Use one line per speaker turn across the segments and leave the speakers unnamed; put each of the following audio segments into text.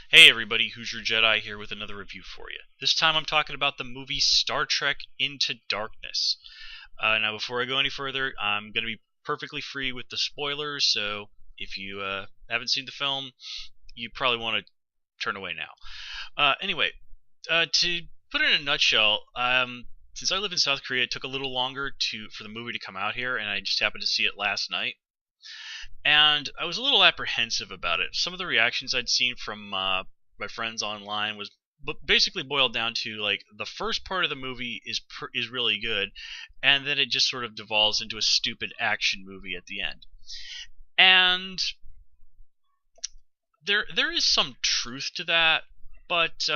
Hey everybody, Hoosier Jedi here with another review for you. This time I'm talking about the movie Star Trek Into Darkness. Now before I go any further, I'm going to be perfectly free with the spoilers, so if you haven't seen the film, you probably want to turn away now. Anyway, to put it in a nutshell, since I live in South Korea, it took a little longer for the movie to come out here, and I just happened to see it last night. And I was a little apprehensive about it. Some of the reactions I'd seen from my friends online was basically boiled down to like the first part of the movie is really good, and then it just sort of devolves into a stupid action movie at the end. And there is some truth to that, but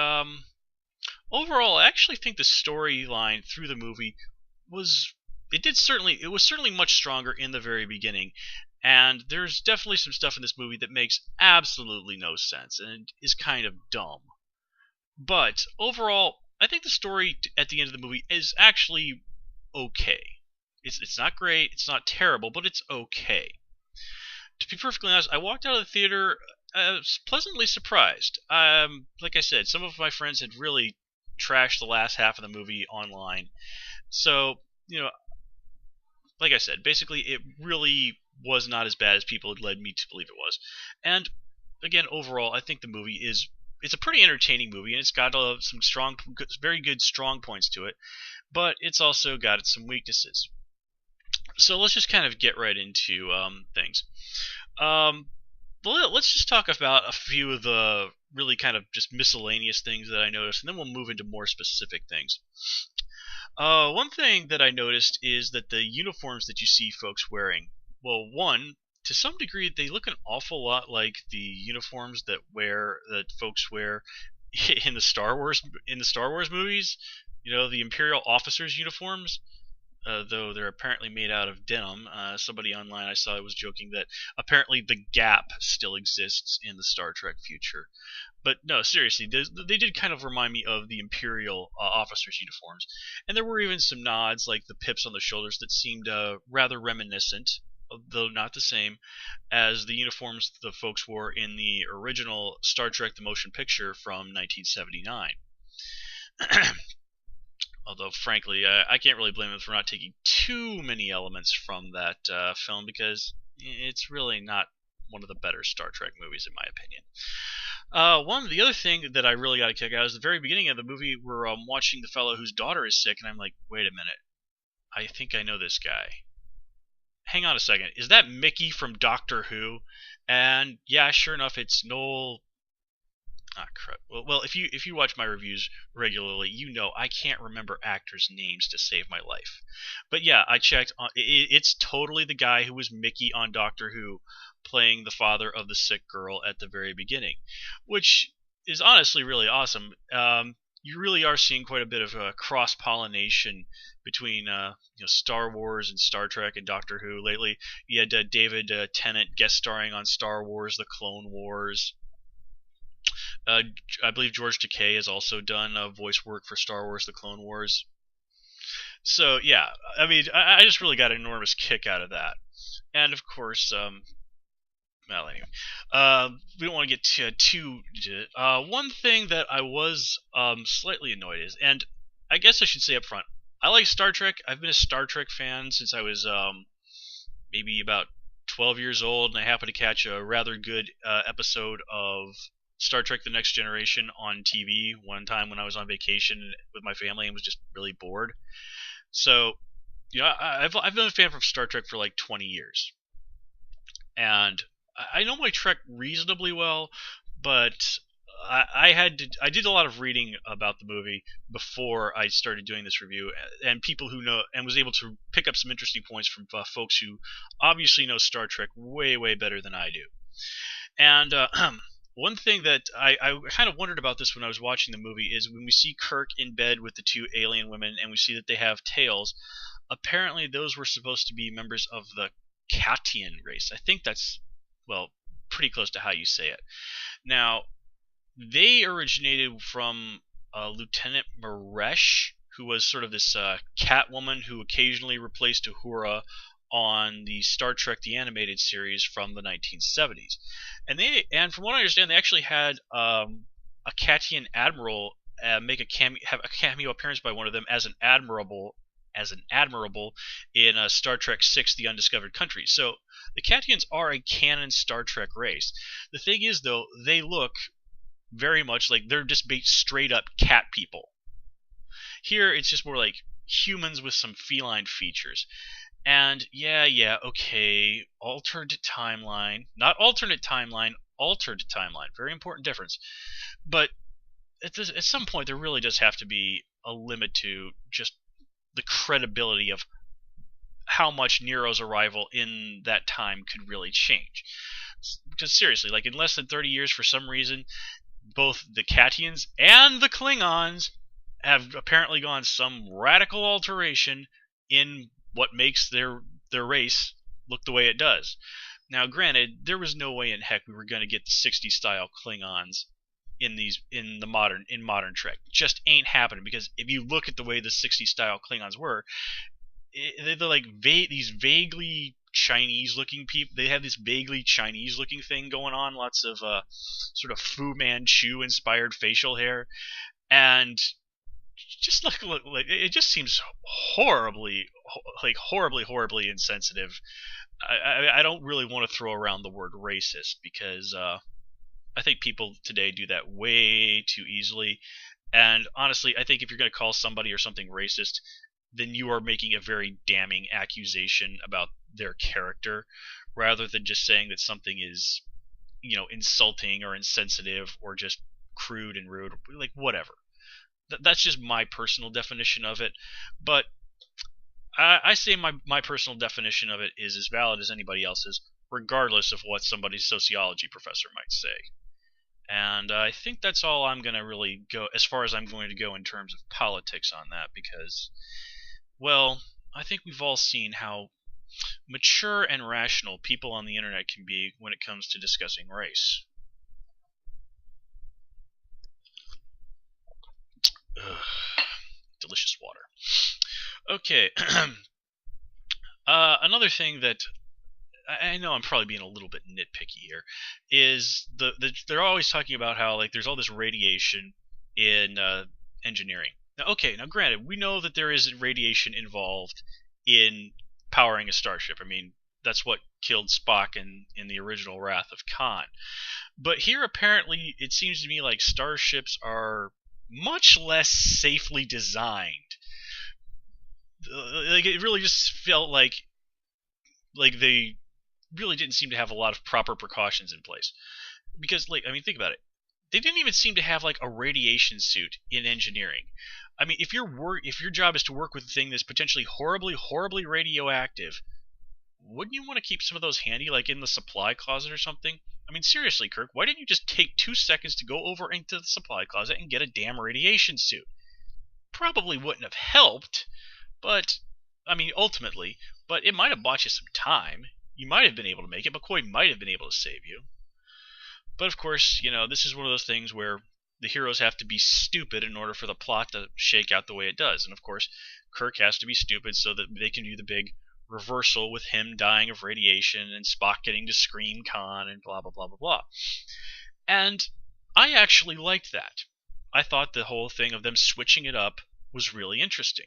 overall, I actually think the storyline through the movie was it was certainly much stronger in the very beginning, and there's definitely some stuff in this movie that makes absolutely no sense and is kind of dumb. But overall, I think the story at the end of the movie is actually okay. It's not great, it's not terrible, but it's okay. To be perfectly honest, I walked out of the theater pleasantly surprised. Like I said, some of my friends had really trashed the last half of the movie online. So, like I said, basically it really was not as bad as people had led me to believe it was. And again, overall, I think the movie it's a pretty entertaining movie, and it's got some very good strong points to it, but it's also got some weaknesses. So let's just kind of get right into things. Um, let's just talk about a few of the really kind of just miscellaneous things that I noticed, and then we'll move into more specific things. One thing that I noticed is that the uniforms that you see folks wearing, well, one, to some degree, they look an awful lot like the uniforms that folks wear in the Star Wars movies. You know, the Imperial officers' uniforms. Though they're apparently made out of denim. Somebody online I saw was joking that apparently the Gap still exists in the Star Trek future. But no, seriously, they did kind of remind me of the Imperial officers' uniforms. And there were even some nods, like the pips on the shoulders, that seemed rather reminiscent, though not the same, as the uniforms the folks wore in the original Star Trek The Motion Picture from 1979. Although, frankly, I can't really blame them for not taking too many elements from that film because it's really not one of the better Star Trek movies, in my opinion. The other thing that I really got a kick out is the very beginning of the movie. We're watching the fellow whose daughter is sick, and I'm like, wait a minute, I think I know this guy. Hang on a second, is that Mickey from Doctor Who? And yeah, sure enough, it's Noel. Ah, crap. Well, if you watch my reviews regularly, you know I can't remember actors' names to save my life. But yeah, I checked. It's totally the guy who was Mickey on Doctor Who, playing the father of the sick girl at the very beginning, which is honestly really awesome. You really are seeing quite a bit of cross pollination between Star Wars and Star Trek and Doctor Who lately. You had David Tennant guest starring on Star Wars: The Clone Wars. Uh, I believe George Takei has also done voice work for Star Wars: The Clone Wars. So yeah, I mean, I just really got an enormous kick out of that. And of course, well, anyway, we don't want to get too. One thing that I was slightly annoyed is, and I guess I should say up front, I like Star Trek. I've been a Star Trek fan since I was maybe about 12 years old, and I happened to catch a rather good episode of Star Trek: The Next Generation on TV one time when I was on vacation with my family and was just really bored. So, I've been a fan of Star Trek for like 20 years, and I know my Trek reasonably well, but I did a lot of reading about the movie before I started doing this review, and people who know and was able to pick up some interesting points from folks who obviously know Star Trek way better than I do. And one thing that I kind of wondered about this when I was watching the movie is when we see Kirk in bed with the two alien women and we see that they have tails, apparently those were supposed to be members of the Katian race. I think that's, well, pretty close to how you say it. Now, they originated from Lieutenant Maresh, who was sort of this cat woman who occasionally replaced Uhura on the Star Trek the Animated Series from the 1970s, and from what I understand, they actually had a Katian admiral have a cameo appearance by one of them as an admiral in Star Trek VI: The Undiscovered Country. So the Katians are a canon Star Trek race. The thing is, though, they look very much like they're just straight up cat people. Here, it's just more like humans with some feline features. And yeah, okay, altered timeline. Not alternate timeline, altered timeline. Very important difference. But at some point, there really does have to be a limit to just the credibility of how much Nero's arrival in that time could really change. Because seriously, like in less than 30 years, for some reason, both the Katians and the Klingons have apparently gone some radical alteration in what makes their race look the way it does. Now, granted, there was no way in heck we were going to get the 60s style Klingons in modern Trek. It just ain't happening, because if you look at the way the 60s style Klingons were, they're like these vaguely Chinese looking people. They have this vaguely Chinese looking thing going on, lots of sort of Fu Manchu inspired facial hair, and just like it just seems horribly insensitive. I don't really want to throw around the word racist, because I think people today do that way too easily. And honestly, I think if you're going to call somebody or something racist, then you are making a very damning accusation about their character, rather than just saying that something is, insulting or insensitive or just crude and rude, like whatever. That's just my personal definition of it. But I say my personal definition of it is as valid as anybody else's, regardless of what somebody's sociology professor might say. And I think that's all I'm going to really go, as far as I'm going to go in terms of politics on that, because, well, I think we've all seen how mature and rational people on the internet can be when it comes to discussing race. Ugh. Delicious water. Okay. Another thing that I know I'm probably being a little bit nitpicky here is they're always talking about how, like, there's all this radiation in engineering. Now, granted, we know that there is radiation involved in powering a starship. I mean, that's what killed Spock in the original Wrath of Khan. But here, apparently, it seems to me like starships are much less safely designed. Like, it really just felt like they really didn't seem to have a lot of proper precautions in place. Because, like, I mean, think about it. They didn't even seem to have, like, a radiation suit in engineering. I mean, if your job is to work with a thing that's potentially horribly radioactive, wouldn't you want to keep some of those handy, like in the supply closet or something? I mean, seriously, Kirk, why didn't you just take 2 seconds to go over into the supply closet and get a damn radiation suit? Probably wouldn't have helped, but, I mean, ultimately, but it might have bought you some time. You might have been able to make it. McCoy might have been able to save you. But, of course, this is one of those things where the heroes have to be stupid in order for the plot to shake out the way it does. And, of course, Kirk has to be stupid so that they can do the big reversal with him dying of radiation and Spock getting to scream Khan and blah, blah, blah, blah, blah. And I actually liked that. I thought the whole thing of them switching it up was really interesting.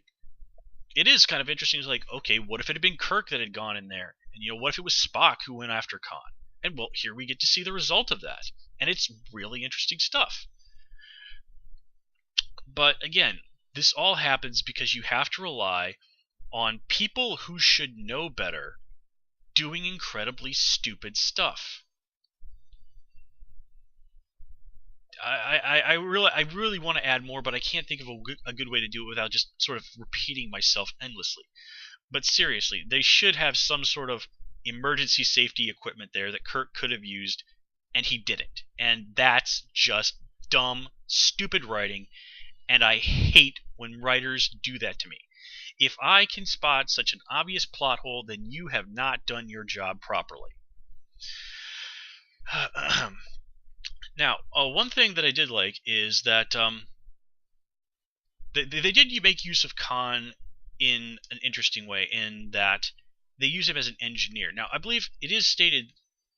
It is kind of interesting. It's like, okay, what if it had been Kirk that had gone in there? And, what if it was Spock who went after Khan? And, well, here we get to see the result of that. And it's really interesting stuff. But, again, this all happens because you have to rely on people who should know better doing incredibly stupid stuff. I really want to add more, but I can't think of a good way to do it without just sort of repeating myself endlessly. But seriously, they should have some sort of emergency safety equipment there that Kirk could have used, and he didn't. And that's just dumb, stupid writing, and I hate when writers do that to me. If I can spot such an obvious plot hole, then you have not done your job properly. Now, one thing that I did like is that they did make use of Khan in an interesting way, in that they use him as an engineer. Now, I believe it is stated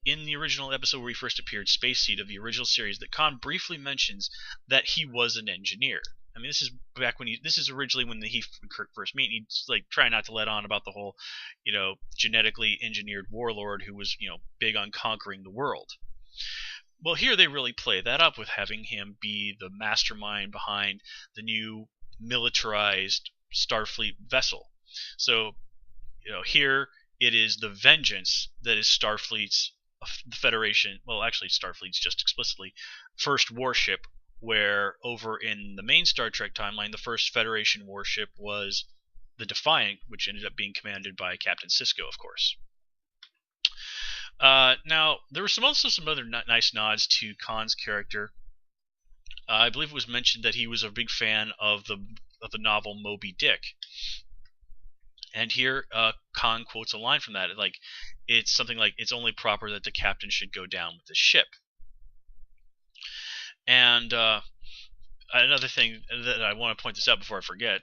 in the original episode where he first appeared, Space Seed of the original series, that Khan briefly mentions that he was an engineer. I mean, this is back when this is originally when he and Kirk first meet. And he's like trying not to let on about the whole, genetically engineered warlord who was, big on conquering the world. Well, here they really play that up with having him be the mastermind behind the new militarized Starfleet vessel. So, here it is the Vengeance that is Starfleet's Federation. Well, actually, Starfleet's just explicitly first warship. Where over in the main Star Trek timeline, the first Federation warship was the Defiant, which ended up being commanded by Captain Sisko, of course. Now, there were also some other nice nods to Khan's character. I believe it was mentioned that he was a big fan of the novel Moby Dick. And here, Khan quotes a line from that. It's something like, "It's only proper that the captain should go down with the ship." And another thing that I want to point this out before I forget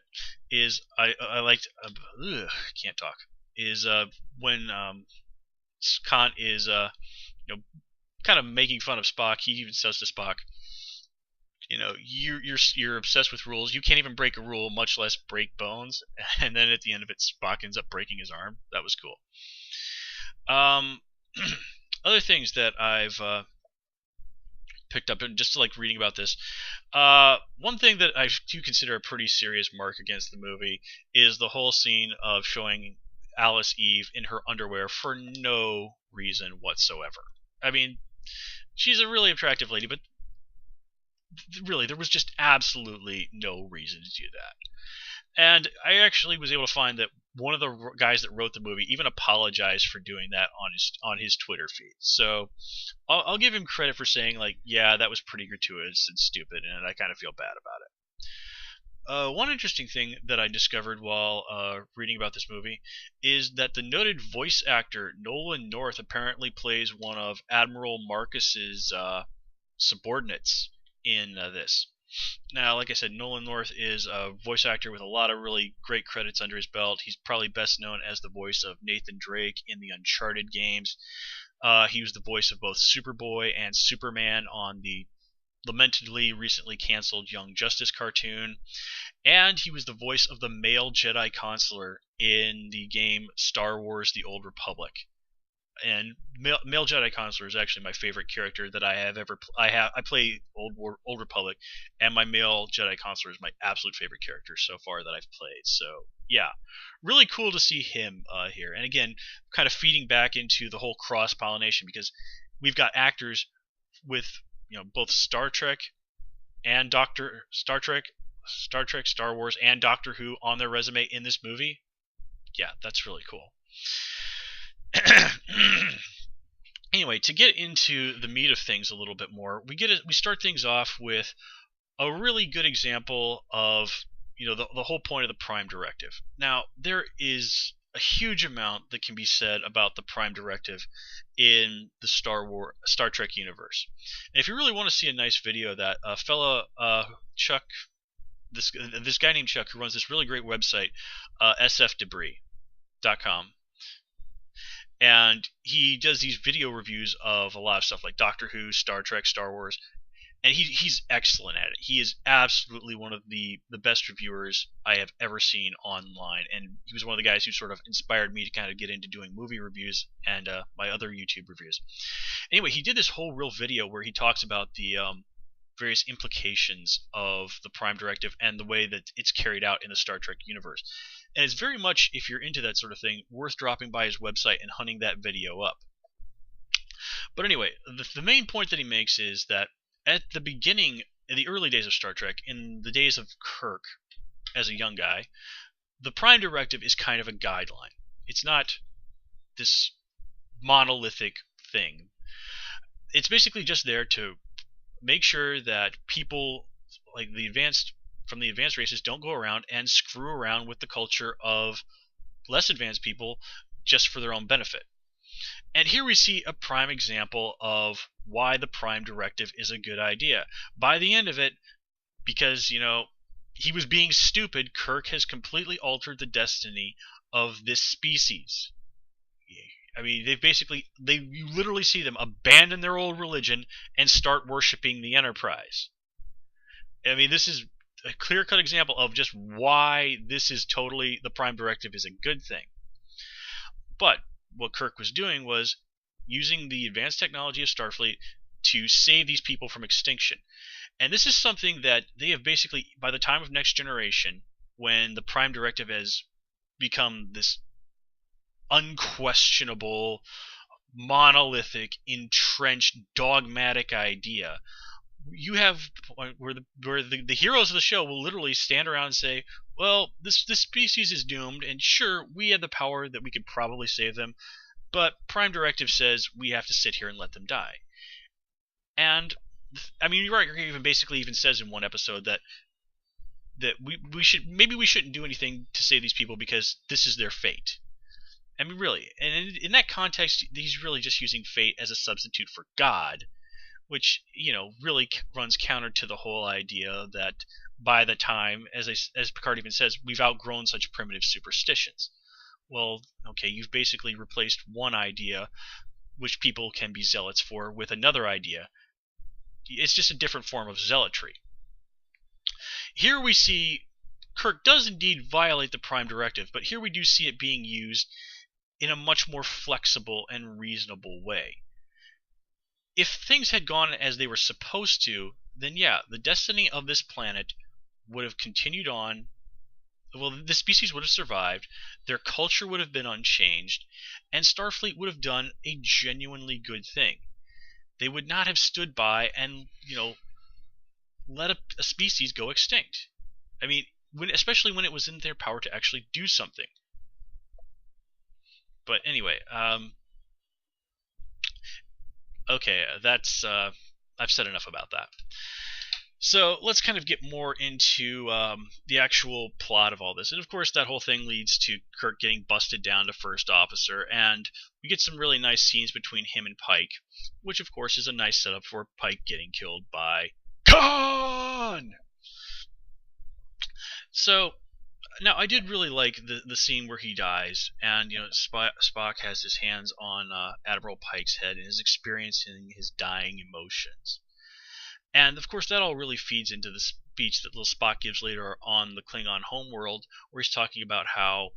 is I liked can't talk is when Khan is kind of making fun of Spock. He even says to Spock, you're obsessed with rules. You can't even break a rule, much less break bones. And then at the end of it, Spock ends up breaking his arm. That was cool. Other things that I've picked up and just reading about this. One thing that I do consider a pretty serious mark against the movie is the whole scene of showing Alice Eve in her underwear for no reason whatsoever. I mean, she's a really attractive lady, but really there was just absolutely no reason to do that. And I actually was able to find that one of the guys that wrote the movie even apologized for doing that on his Twitter feed. So I'll give him credit for saying, yeah, that was pretty gratuitous and stupid, and I kind of feel bad about it. One interesting thing that I discovered while reading about this movie is that the noted voice actor Nolan North apparently plays one of Admiral Marcus's subordinates in this. Now, like I said, Nolan North is a voice actor with a lot of really great credits under his belt. He's probably best known as the voice of Nathan Drake in the Uncharted games. He was the voice of both Superboy and Superman on the lamentedly recently canceled Young Justice cartoon. And he was the voice of the male Jedi Consular in the game Star Wars The Old Republic. And male Jedi Consular is actually my favorite character that I have ever. I play Old Republic, and my male Jedi Consular is my absolute favorite character so far that I've played. So yeah, really cool to see him here. And again, kind of feeding back into the whole cross pollination, because we've got actors with both Star Trek, Star Wars, and Doctor Who on their resume in this movie. Yeah, that's really cool. Anyway, to get into the meat of things a little bit more, we start things off with a really good example of the whole point of the Prime Directive. Now, there is a huge amount that can be said about the Prime Directive in the Star Trek universe. And if you really want to see a nice video of that, a fella Chuck, this guy named Chuck, who runs this really great website, sfdebris.com. And he does these video reviews of a lot of stuff like Doctor Who, Star Trek, Star Wars, and he's excellent at it. He is absolutely one of the best reviewers I have ever seen online, and he was one of the guys who sort of inspired me to kind of get into doing movie reviews and my other YouTube reviews. Anyway, he did this whole real video where he talks about the various implications of the Prime Directive and the way that it's carried out in the Star Trek universe. And it's very much, if you're into that sort of thing, worth dropping by his website and hunting that video up. But anyway, the main point that he makes is that at the beginning, in the early days of Star Trek, in the days of Kirk as a young guy, the Prime Directive is kind of a guideline. It's not this monolithic thing. It's basically just there to make sure that people like from the advanced races don't go around and screw around with the culture of less advanced people just for their own benefit. And here we see a prime example of why the Prime Directive is a good idea. By the end of it, because, he was being stupid, Kirk has completely altered the destiny of this species. I mean, you literally see them abandon their old religion and start worshiping the Enterprise. I mean, this is a clear-cut example of just why this is totally, the Prime Directive is a good thing. But what Kirk was doing was using the advanced technology of Starfleet to save these people from extinction. And this is something that they have basically, by the time of Next Generation, when the Prime Directive has become this unquestionable, monolithic, entrenched, dogmatic idea, you have where the heroes of the show will literally stand around and say, well, this species is doomed, and sure, we have the power that we could probably save them, but Prime Directive says we have to sit here and let them die. And I mean, you're right. Even basically even says in one episode that we shouldn't do anything to save these people because this is their fate. I mean, really, and in that context, he's really just using fate as a substitute for God, which, you know, really runs counter to the whole idea that by the time, as Picard even says, we've outgrown such primitive superstitions. Well, okay, you've basically replaced one idea, which people can be zealots for, with another idea. It's just a different form of zealotry. Here we see Kirk does indeed violate the Prime Directive, but here we do see it being used in a much more flexible and reasonable way. If things had gone as they were supposed to, then yeah, the destiny of this planet would have continued on. Well, the species would have survived, their culture would have been unchanged, and Starfleet would have done a genuinely good thing. They would not have stood by and, you know, let a species go extinct. I mean, especially when it was in their power to actually do something. But anyway, okay, that's I've said enough about that. So let's kind of get more into the actual plot of all this. And of course, that whole thing leads to Kirk getting busted down to first officer, and we get some really nice scenes between him and Pike, which of course is a nice setup for Pike getting killed by Khan! So, now I did really like the scene where he dies, and, you know, Spock has his hands on Admiral Pike's head and is experiencing his dying emotions. And of course, that all really feeds into the speech that little Spock gives later on the Klingon homeworld, where he's talking about how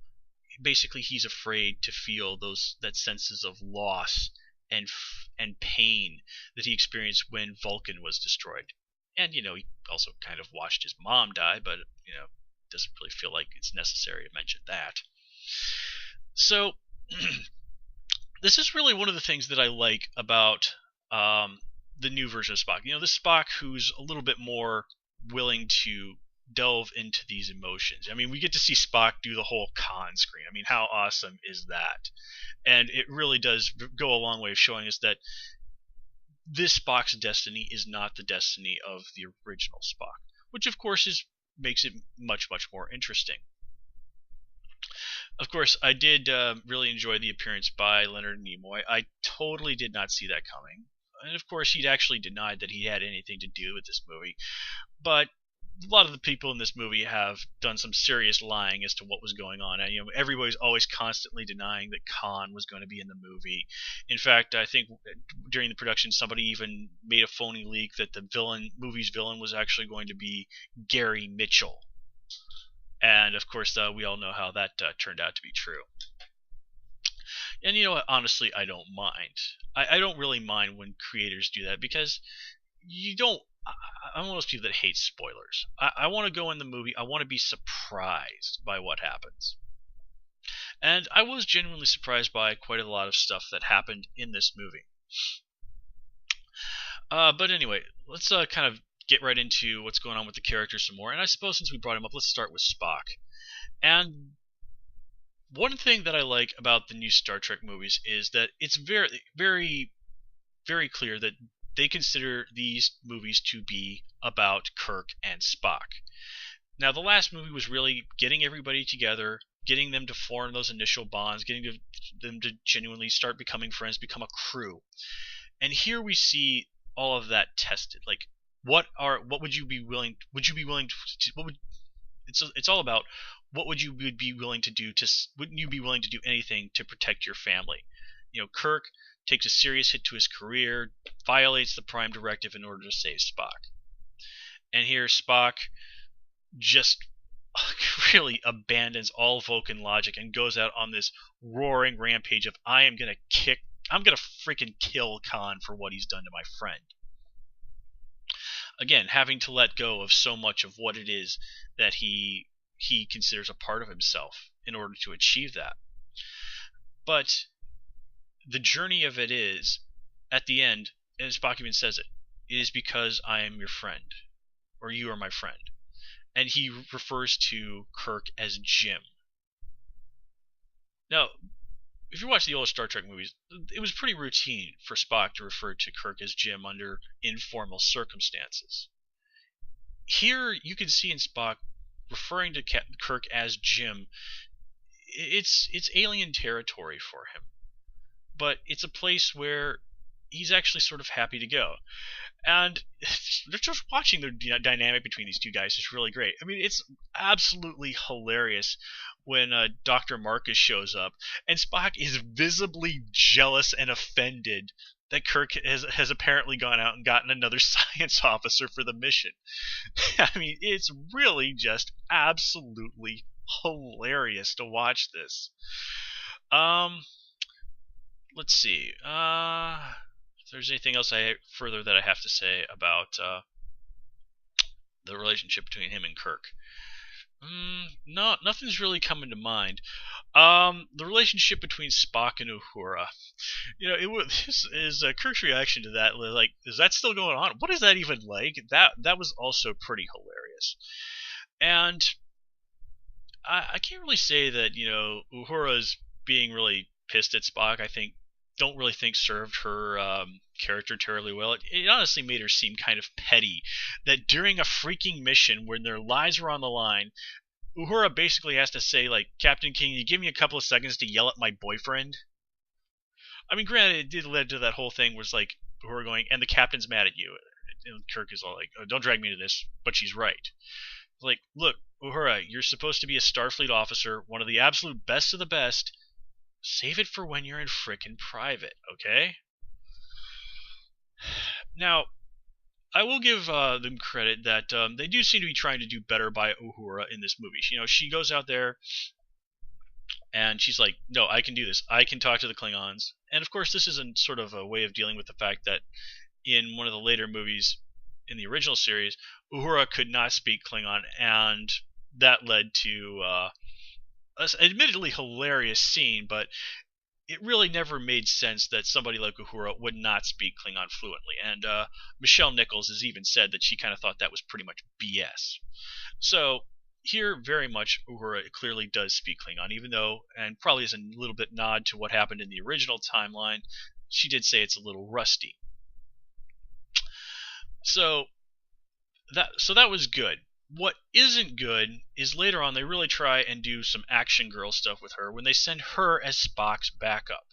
basically he's afraid to feel that senses of loss and pain that he experienced when Vulcan was destroyed. And, you know, he also kind of watched his mom die, but, you know, doesn't really feel like it's necessary to mention that. So this is really one of the things that I like about the new version of Spock. You know, this Spock who's a little bit more willing to delve into these emotions. I mean, we get to see Spock do the whole Khan screen. I mean, how awesome is that? And it really does go a long way of showing us that this Spock's destiny is not the destiny of the original Spock, which of course makes it much, much more interesting. Of course, I did really enjoy the appearance by Leonard Nimoy. I totally did not see that coming. And of course, he'd actually denied that he had anything to do with this movie. But a lot of the people in this movie have done some serious lying as to what was going on. And, you know, everybody's always constantly denying that Khan was going to be in the movie. In fact, I think during the production, somebody even made a phony leak that the movie's villain was actually going to be Gary Mitchell. And of course, we all know how that turned out to be true. And you know what? Honestly, I don't mind. I don't really mind when creators do that, because you don't. I'm one of those people that hates spoilers. I want to go in the movie. I want to be surprised by what happens. And I was genuinely surprised by quite a lot of stuff that happened in this movie. But anyway, let's kind of get right into what's going on with the characters some more. And I suppose since we brought him up, let's start with Spock. And one thing that I like about the new Star Trek movies is that it's very, very, very clear that they consider these movies to be about Kirk and Spock. Now, the last movie was really getting everybody together, getting them to form those initial bonds, getting them to genuinely start becoming friends, become a crew. And here we see all of that tested. Like, what would you be willing? Would you be willing to? It's all about what would you be willing to do? Wouldn't you be willing to do anything to protect your family? Kirk takes a serious hit to his career, violates the Prime Directive in order to save Spock. And here Spock just really abandons all Vulcan logic and goes out on this roaring rampage of I'm gonna freaking kill Khan for what he's done to my friend. Again, having to let go of so much of what it is that he considers a part of himself in order to achieve that. But the journey of it is, at the end, and Spock even says it is because I am your friend, or you are my friend. And he refers to Kirk as Jim. Now, if you watch the old Star Trek movies, it was pretty routine for Spock to refer to Kirk as Jim under informal circumstances. Here, you can see in Spock referring to Kirk as Jim. It's alien territory for him, but it's a place where he's actually sort of happy to go. And just watching the dynamic between these two guys is really great. I mean, it's absolutely hilarious when Dr. Marcus shows up, and Spock is visibly jealous and offended that Kirk has apparently gone out and gotten another science officer for the mission. I mean, it's really just absolutely hilarious to watch this. Let's see. If there's anything else further that I have to say about the relationship between him and Kirk. No, nothing's really coming to mind. The relationship between Spock and Uhura. This is Kirk's reaction to that. Like, is that still going on? What is that even like? That was also pretty hilarious. And I can't really say that Uhura's being really pissed at Spock. Don't really think served her character terribly well. It honestly made her seem kind of petty that during a freaking mission when their lives were on the line, Uhura basically has to say, like, Captain, can you give me a couple of seconds to yell at my boyfriend? I mean, granted, it did lead to that whole thing was like Uhura going, and the captain's mad at you. And Kirk is all like, oh, don't drag me into this, but she's right. Like, look, Uhura, you're supposed to be a Starfleet officer, one of the absolute best of the best. Save it for when you're in frickin' private, okay? Now, I will give them credit that they do seem to be trying to do better by Uhura in this movie. She goes out there and she's like, no, I can do this. I can talk to the Klingons. And of course, this isn't sort of a way of dealing with the fact that in one of the later movies in the original series, Uhura could not speak Klingon, and that led to an admittedly hilarious scene, but it really never made sense that somebody like Uhura would not speak Klingon fluently. And Michelle Nichols has even said that she kind of thought that was pretty much BS. So here, very much, Uhura clearly does speak Klingon, even though, and probably as a little bit nod to what happened in the original timeline, she did say it's a little rusty. So that was good. What isn't good is later on they really try and do some action girl stuff with her when they send her as Spock's backup.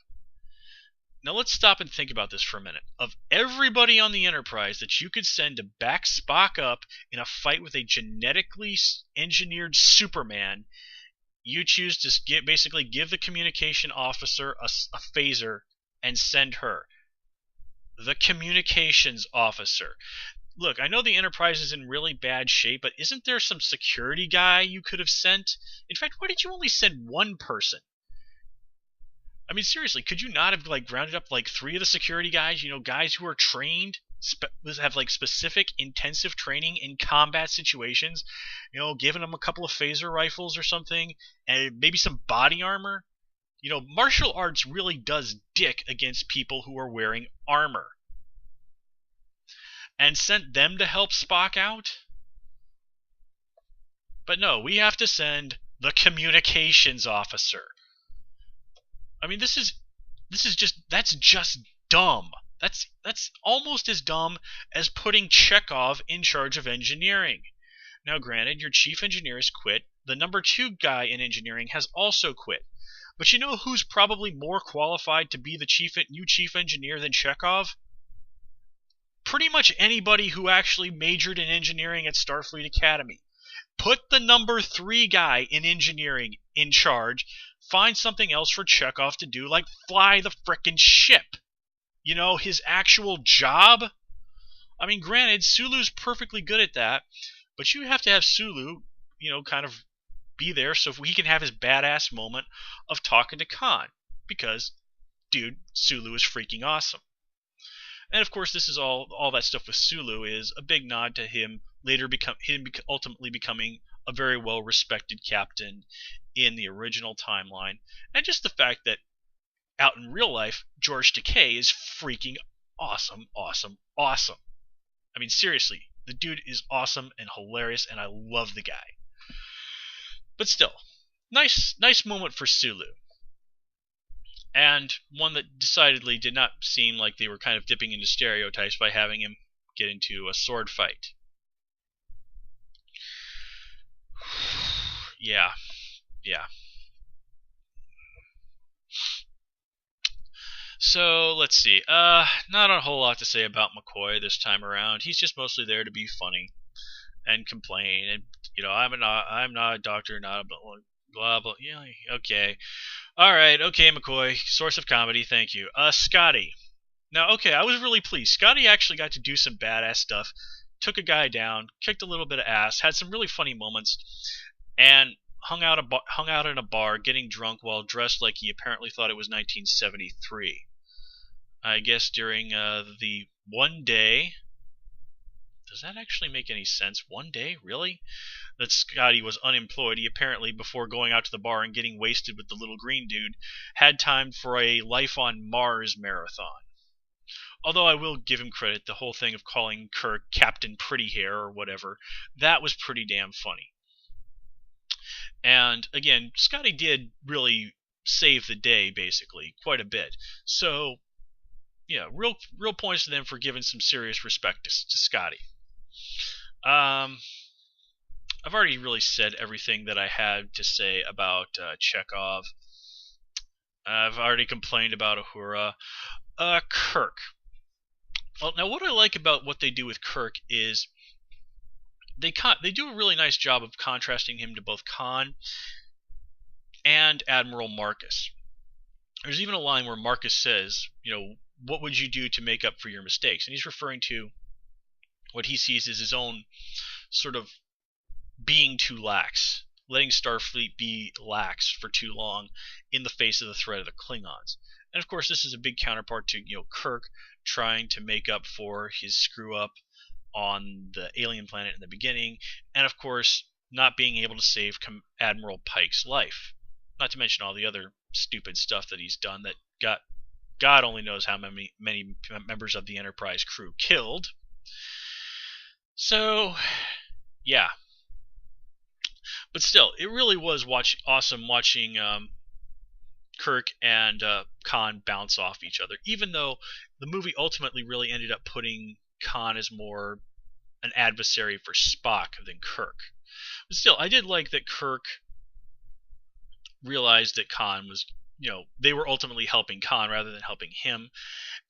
Now let's stop and think about this for a minute. Of everybody on the Enterprise that you could send to back Spock up in a fight with a genetically engineered Superman, you choose to basically give the communication officer a phaser and send her. The communications officer. Look, I know the Enterprise is in really bad shape, but isn't there some security guy you could have sent? In fact, why did you only send one person? I mean, seriously, could you not have rounded up 3 of the security guys? Guys who are trained, have specific intensive training in combat situations. Giving them a couple of phaser rifles or something, and maybe some body armor. Martial arts really does dick against people who are wearing armor. And sent them to help Spock out? But no, we have to send the communications officer. I mean, that's just dumb. That's almost as dumb as putting Chekhov in charge of engineering. Now, granted, your chief engineer has quit. The number 2 guy in engineering has also quit. But you know who's probably more qualified to be the new chief engineer than Chekhov? Pretty much anybody who actually majored in engineering at Starfleet Academy. Put the number 3 guy in engineering in charge, Find something else for Chekhov to do, like fly the frickin' ship. You know, his actual job. I mean, granted, Sulu's perfectly good at that, but you have to have Sulu, you know, kind of be there so he can have his badass moment of talking to Khan. Because, dude, Sulu is freaking awesome. And of course, this is all that stuff with Sulu is a big nod to him later ultimately becoming a very well respected captain in the original timeline, and just the fact that out in real life, George Takei is freaking awesome, awesome, awesome. I mean, seriously, the dude is awesome and hilarious, and I love the guy. But still, nice moment for Sulu. And one that decidedly did not seem like they were kind of dipping into stereotypes by having him get into a sword fight. Yeah. So, let's see. Not a whole lot to say about McCoy this time around. He's just mostly there to be funny and complain. And, you know, I'm not a doctor, not a blah, blah. Yeah, okay. Alright, okay, McCoy. Source of comedy, thank you. Scotty. Now, okay, I was really pleased. Scotty actually got to do some badass stuff. Took a guy down, kicked a little bit of ass, had some really funny moments, and hung out in a bar getting drunk while dressed like he apparently thought it was 1973. I guess during the one day... Does that actually make any sense? One day? Really? That Scotty was unemployed. He apparently, before going out to the bar and getting wasted with the little green dude, had time for a Life on Mars marathon. Although I will give him credit, the whole thing of calling Kirk Captain Pretty Hair or whatever, that was pretty damn funny. And again, Scotty did really save the day, basically, quite a bit. So, yeah, real points to them for giving some serious respect to Scotty. I've already really said everything that I had to say about Chekhov. I've already complained about Uhura. Kirk. Well, now what I like about what they do with Kirk is they do a really nice job of contrasting him to both Khan and Admiral Marcus. There's even a line where Marcus says, you know, what would you do to make up for your mistakes? And he's referring to what he sees as his own sort of being too lax, letting Starfleet be lax for too long in the face of the threat of the Klingons. And of course, this is a big counterpart to, you know, Kirk trying to make up for his screw up on the alien planet in the beginning, and of course, not being able to save Admiral Pike's life. Not to mention all the other stupid stuff that he's done that got God only knows how many members of the Enterprise crew killed. So, yeah. But still, it really was awesome watching Kirk and Khan bounce off each other, even though the movie ultimately really ended up putting Khan as more an adversary for Spock than Kirk. But still, I did like that Kirk realized that Khan was, you know, they were ultimately helping Khan rather than helping him,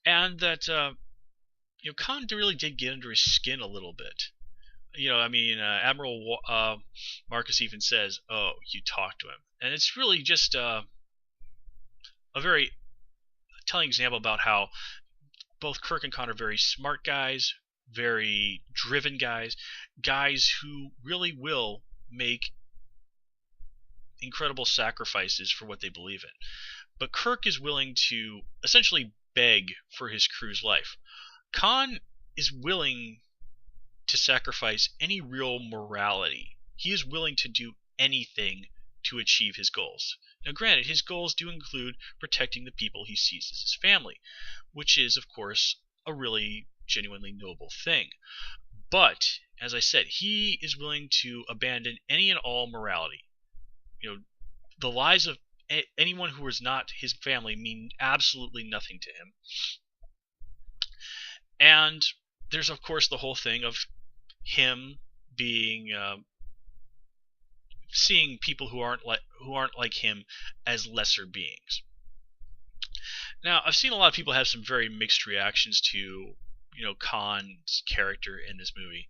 and that, you know, Khan really did get under his skin a little bit. You know, I mean, Admiral Marcus even says, "Oh, you talked to him," and it's really just a very telling example about how both Kirk and Khan are very smart guys, very driven guys who really will make incredible sacrifices for what they believe in. But Kirk is willing to essentially beg for his crew's life. Khan is willing to sacrifice any real morality. He is willing to do anything to achieve his goals. Now granted, his goals do include protecting the people he sees as his family, which is, of course, a really genuinely noble thing. But, as I said, he is willing to abandon any and all morality. You know, the lives of anyone who is not his family mean absolutely nothing to him. And there's, of course, the whole thing of him being seeing people who aren't like him as lesser beings. Now, I've seen a lot of people have some very mixed reactions to, you know, Khan's character in this movie.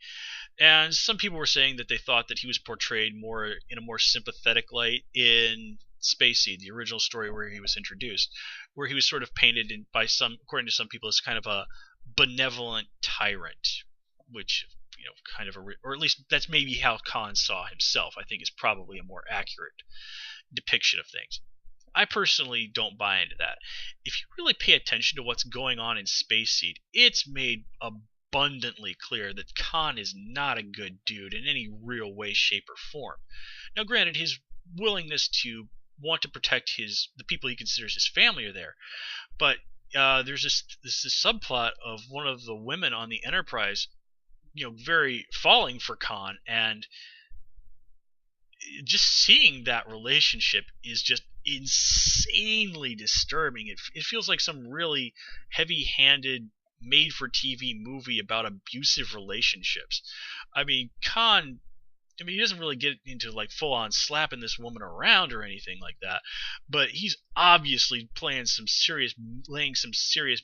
And some people were saying that they thought that he was portrayed more in a more sympathetic light in Space Seed, the original story where he was introduced, where he was sort of painted by some, according to some people, as kind of a benevolent tyrant, which, you know, kind of or at least that's maybe how Khan saw himself. I think is probably a more accurate depiction of things. I personally don't buy into that. If you really pay attention to what's going on in Space Seed, it's made abundantly clear that Khan is not a good dude in any real way, shape, or form. Now, granted, his willingness to want to protect the people he considers his family are there, but there's this subplot of one of the women on the Enterprise, you know, very falling for Khan, and just seeing that relationship is just insanely disturbing. It feels like some really heavy-handed, made-for-TV movie about abusive relationships. I mean, Khan, he doesn't really get into like full-on slapping this woman around or anything like that, but he's obviously laying some serious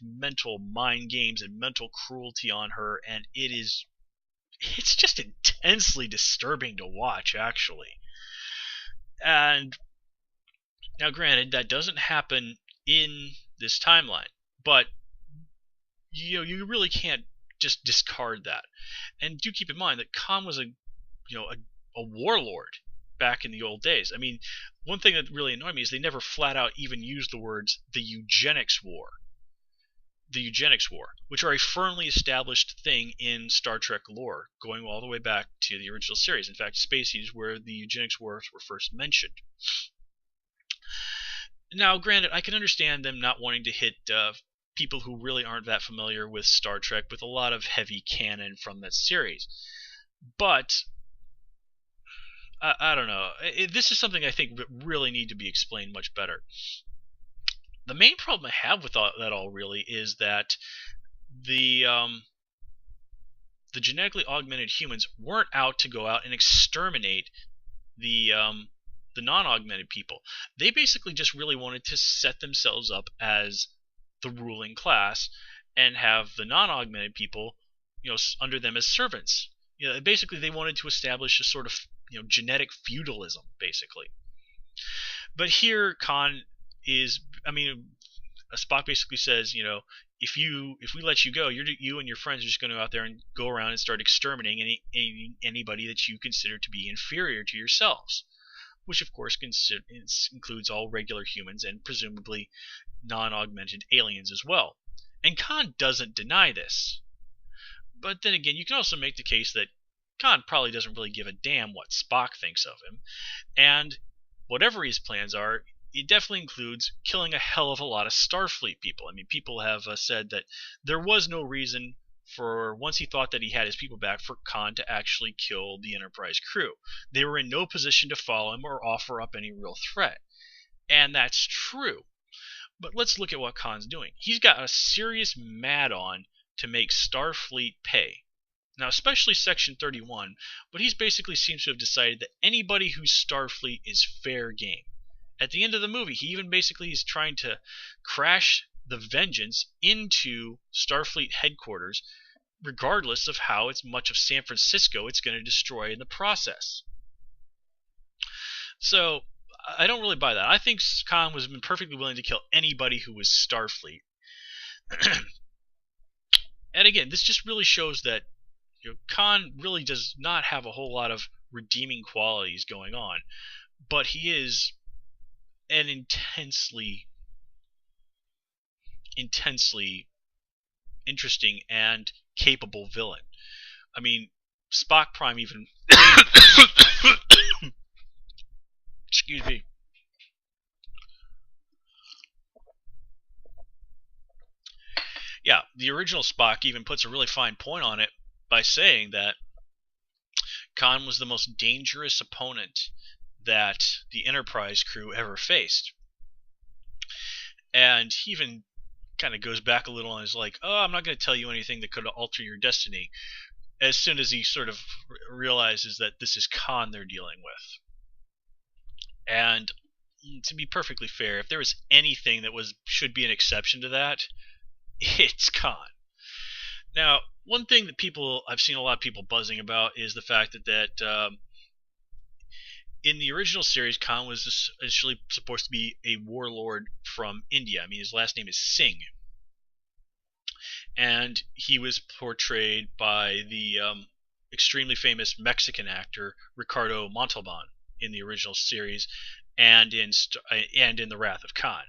mental mind games and mental cruelty on her, and it's just intensely disturbing to watch, actually. And now, granted, that doesn't happen in this timeline, but you really can't just discard that. And do keep in mind that Khan was a warlord back in the old days. I mean, one thing that really annoyed me is they never flat out even used the words the eugenics war. The eugenics war, which are a firmly established thing in Star Trek lore, going all the way back to the original series. In fact, Space Seed is where the eugenics wars were first mentioned. Now, granted, I can understand them not wanting to hit people who really aren't that familiar with Star Trek with a lot of heavy canon from that series. But I don't know. This is something I think really need to be explained much better. The main problem I have with that all really is that the genetically augmented humans weren't out to go out and exterminate the non-augmented people. They basically just really wanted to set themselves up as the ruling class and have the non-augmented people, you know, under them as servants. You know, basically they wanted to establish a sort of, you know, genetic feudalism, basically. But here Khan is, I mean, Spock basically says, you know, if we let you go, you and your friends are just going to go out there and go around and start exterminating anybody that you consider to be inferior to yourselves, which of course includes all regular humans and presumably non-augmented aliens as well. And Khan doesn't deny this. But then again, you can also make the case that Khan probably doesn't really give a damn what Spock thinks of him, and whatever his plans are, it definitely includes killing a hell of a lot of Starfleet people. I mean, people have said that there was no reason for, once he thought that he had his people back, for Khan to actually kill the Enterprise crew. They were in no position to follow him or offer up any real threat. And that's true. But let's look at what Khan's doing. He's got a serious mad-on to make Starfleet pay. Now, especially Section 31, but he basically seems to have decided that anybody who's Starfleet is fair game. At the end of the movie, he even basically is trying to crash the Vengeance into Starfleet headquarters, regardless of how much of San Francisco it's going to destroy in the process. So, I don't really buy that. I think Khan was perfectly willing to kill anybody who was Starfleet. And again, this just really shows that, you know, Khan really does not have a whole lot of redeeming qualities going on, but he is an intensely interesting and capable villain. I mean, Spock Prime even excuse me. Yeah, the original Spock even puts a really fine point on it by saying that Khan was the most dangerous opponent that the Enterprise crew ever faced. And he even kind of goes back a little and is like, oh, I'm not going to tell you anything that could alter your destiny, as soon as he sort of realizes that this is Khan they're dealing with. And to be perfectly fair, if there was anything that should be an exception to that, it's Khan. Now, one thing that I've seen a lot of people buzzing about is the fact that in the original series, Khan was initially supposed to be a warlord from India. I mean, his last name is Singh, and he was portrayed by the extremely famous Mexican actor Ricardo Montalban in the original series, and in The Wrath of Khan.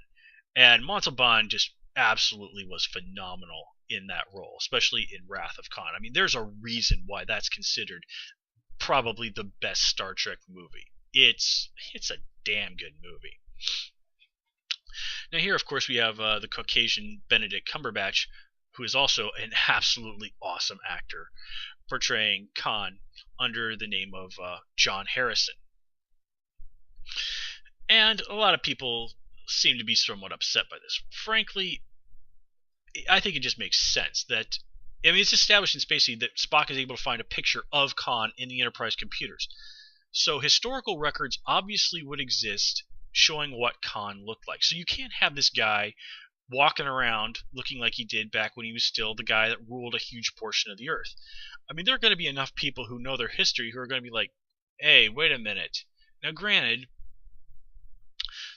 And Montalban just absolutely was phenomenal in that role, especially in Wrath of Khan. I mean, there's a reason why that's considered probably the best Star Trek movie. It's a damn good movie. Now here, of course, we have the Caucasian Benedict Cumberbatch, who is also an absolutely awesome actor, portraying Khan under the name of John Harrison. And a lot of people seem to be somewhat upset by this. Frankly, I think it just makes sense that, I mean, it's established in Spacey that Spock is able to find a picture of Khan in the Enterprise computers. So historical records obviously would exist showing what Khan looked like. So you can't have this guy walking around looking like he did back when he was still the guy that ruled a huge portion of the Earth. I mean, there are going to be enough people who know their history who are going to be like, hey, wait a minute. Now, granted,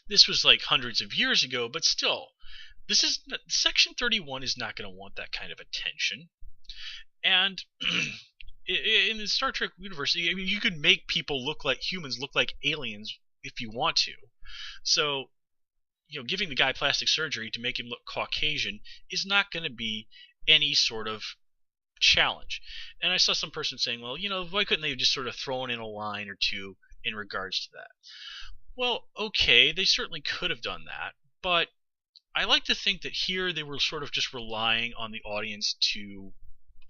this was like hundreds of years ago, but still, Section 31 is not going to want that kind of attention. And in the Star Trek universe, I mean, you could make people look like humans, look like aliens if you want to. So, giving the guy plastic surgery to make him look Caucasian is not going to be any sort of challenge. And I saw some person saying, well, why couldn't they have just sort of thrown in a line or two in regards to that? Well, okay, they certainly could have done that, but I like to think that here they were sort of just relying on the audience to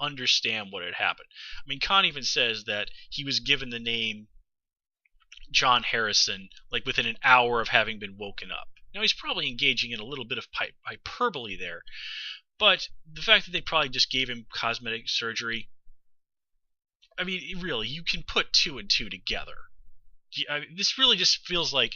understand what had happened. I mean, Khan even says that he was given the name John Harrison like within an hour of having been woken up. Now, he's probably engaging in a little bit of hyperbole there, but the fact that they probably just gave him cosmetic surgery, I mean, really, you can put two and two together. I mean, this really just feels like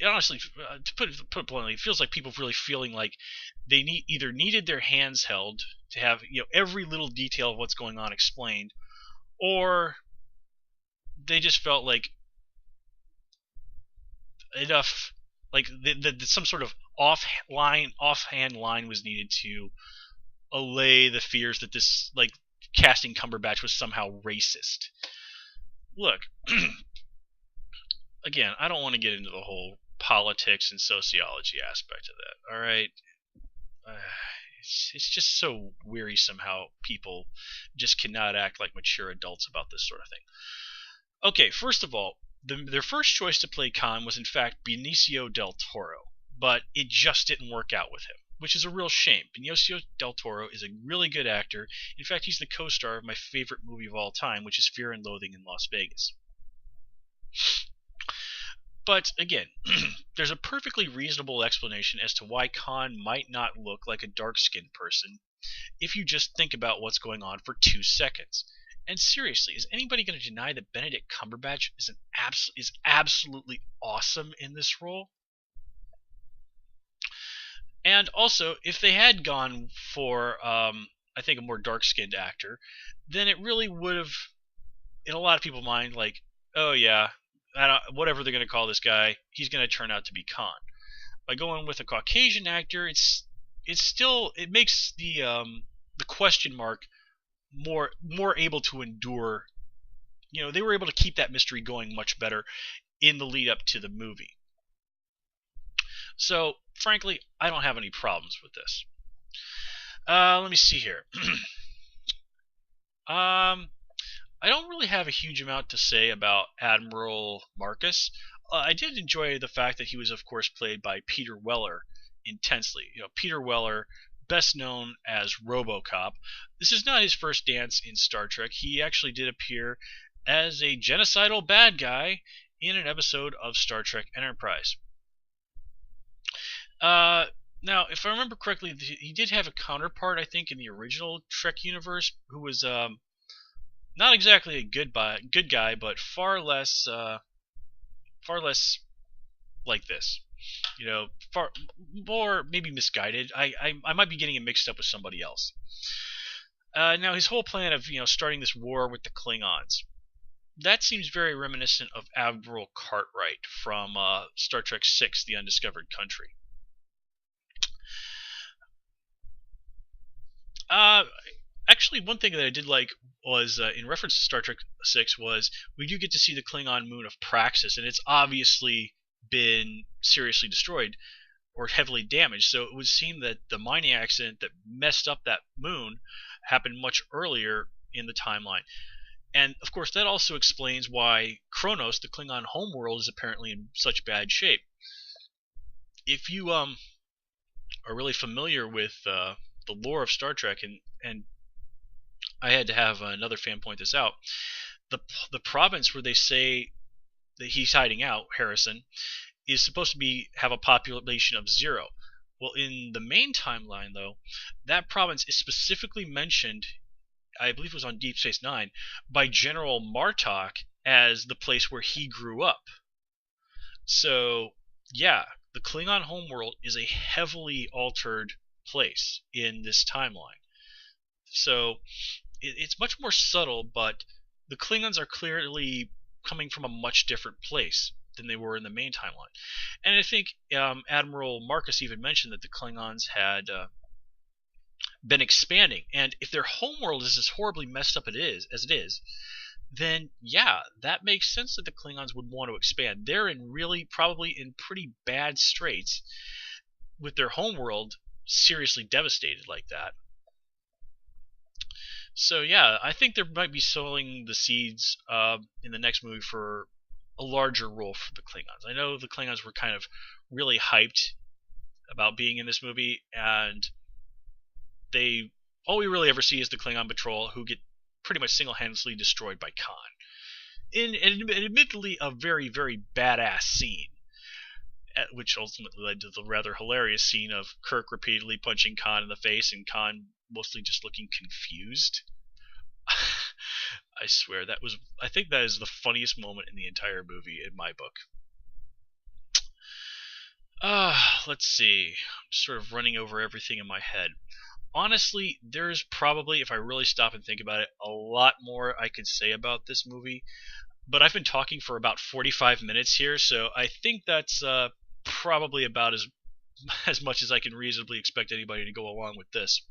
honestly, to put it bluntly, it feels like people really feeling like they either needed their hands held to have every little detail of what's going on explained, or they just felt like enough, like some sort of offhand line was needed to allay the fears that this casting Cumberbatch was somehow racist. Look, again, I don't want to get into the whole politics and sociology aspect of that. All right, it's just so wearisome how people just cannot act like mature adults about this sort of thing. Okay, first of all, their first choice to play Khan was in fact Benicio del Toro, but it just didn't work out with him, which is a real shame. Benicio del Toro is a really good actor. In fact, he's the co-star of my favorite movie of all time, which is Fear and Loathing in Las Vegas. But again, there's a perfectly reasonable explanation as to why Khan might not look like a dark-skinned person if you just think about what's going on for 2 seconds. And seriously, is anybody going to deny that Benedict Cumberbatch is absolutely awesome in this role? And also, if they had gone for, I think, a more dark-skinned actor, then it really would have, in a lot of people's mind, like, oh yeah, whatever they're going to call this guy, he's going to turn out to be Khan. By going with a Caucasian actor, it makes the question mark more able to endure. They were able to keep that mystery going much better in the lead up to the movie. So, frankly, I don't have any problems with this. Let me see here. I don't really have a huge amount to say about Admiral Marcus. I did enjoy the fact that he was, of course, played by Peter Weller intensely. Peter Weller, best known as RoboCop. This is not his first dance in Star Trek. He actually did appear as a genocidal bad guy in an episode of Star Trek Enterprise. Now, if I remember correctly, he did have a counterpart, I think, in the original Trek universe, who was not exactly a good guy, but far less like this. Far more maybe misguided. I might be getting it mixed up with somebody else. Now his whole plan of starting this war with the Klingons, that seems very reminiscent of Admiral Cartwright from Star Trek VI: The Undiscovered Country. Uh, Actually, one thing that I did like was in reference to Star Trek VI was we do get to see the Klingon moon of Praxis, and it's obviously been seriously destroyed or heavily damaged. So it would seem that the mining accident that messed up that moon happened much earlier in the timeline. And of course, that also explains why Kronos, the Klingon homeworld, is apparently in such bad shape. If you are really familiar with the lore of Star Trek, and I had to have another fan point this out, the province where they say that he's hiding out, Harrison, is supposed to have a population of 0. Well, in the main timeline, though, that province is specifically mentioned, I believe it was on Deep Space Nine, by General Martok as the place where he grew up. So, yeah, the Klingon homeworld is a heavily altered place in this timeline. So, it's much more subtle, but the Klingons are clearly coming from a much different place than they were in the main timeline. And I think Admiral Marcus even mentioned that the Klingons had been expanding, and if their homeworld is as horribly messed up as it is, then yeah, that makes sense that the Klingons would want to expand. They're probably in pretty bad straits with their homeworld seriously devastated like that. So yeah, I think there might be sowing the seeds in the next movie for a larger role for the Klingons. I know the Klingons were kind of really hyped about being in this movie, and all we really ever see is the Klingon patrol, who get pretty much single-handedly destroyed by Khan. In admittedly a very, very badass scene, which ultimately led to the rather hilarious scene of Kirk repeatedly punching Khan in the face and Khan mostly just looking confused. I swear, I think that is the funniest moment in the entire movie in my book. Let's see. I'm just sort of running over everything in my head. Honestly, there's probably, if I really stop and think about it, a lot more I could say about this movie. But I've been talking for about 45 minutes here, so I think that's probably about as much as I can reasonably expect anybody to go along with this.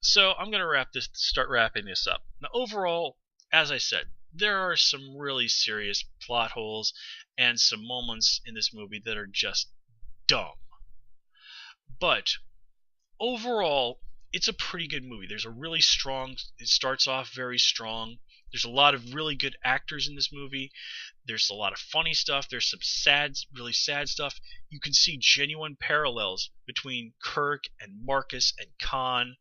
So I'm going to start wrapping this up. Now, overall, as I said, there are some really serious plot holes and some moments in this movie that are just dumb. But overall, it's a pretty good movie. It starts off very strong. There's a lot of really good actors in this movie. There's a lot of funny stuff. There's some really sad stuff. You can see genuine parallels between Kirk and Marcus and Khan.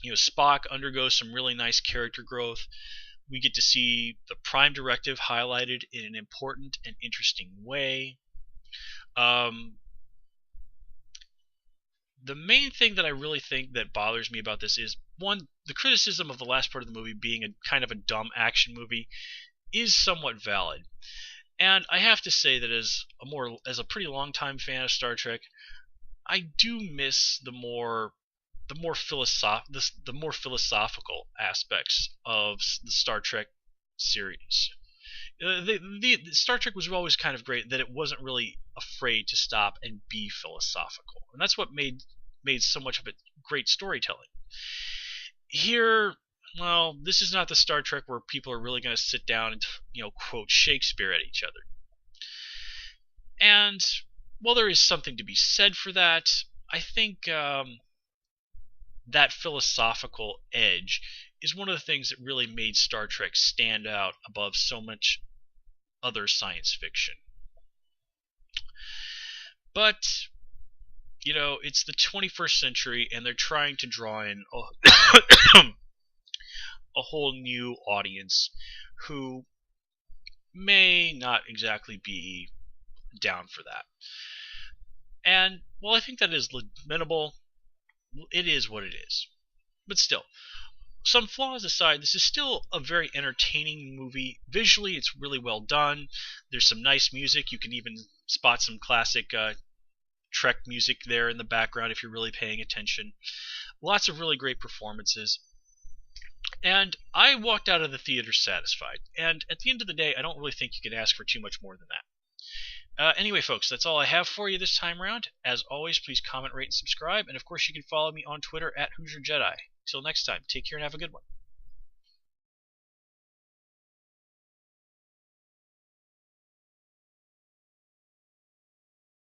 Spock undergoes some really nice character growth. We get to see the Prime Directive highlighted in an important and interesting way. The main thing that I really think that bothers me about this is, one, the criticism of the last part of the movie being a kind of a dumb action movie is somewhat valid. And I have to say that as a pretty long time fan of Star Trek, I do miss the more philosophical aspects of the Star Trek series. The Star Trek was always kind of great that it wasn't really afraid to stop and be philosophical, and that's what made so much of it great storytelling. Here, well, this is not the Star Trek where people are really going to sit down and quote Shakespeare at each other. And while there is something to be said for that, I think that philosophical edge is one of the things that really made Star Trek stand out above so much other science fiction. But it's the 21st century, and they're trying to draw in a whole new audience who may not exactly be down for that. And while I think that is lamentable, it is what it is. But still, some flaws aside, this is still a very entertaining movie. Visually, it's really well done. There's some nice music. You can even spot some classic Trek music there in the background if you're really paying attention. Lots of really great performances. And I walked out of the theater satisfied. And at the end of the day, I don't really think you can ask for too much more than that. Anyway, folks, that's all I have for you this time around. As always, please comment, rate, and subscribe. And of course, you can follow me on Twitter at Hoosier Jedi. Till next time, take care and have a good one.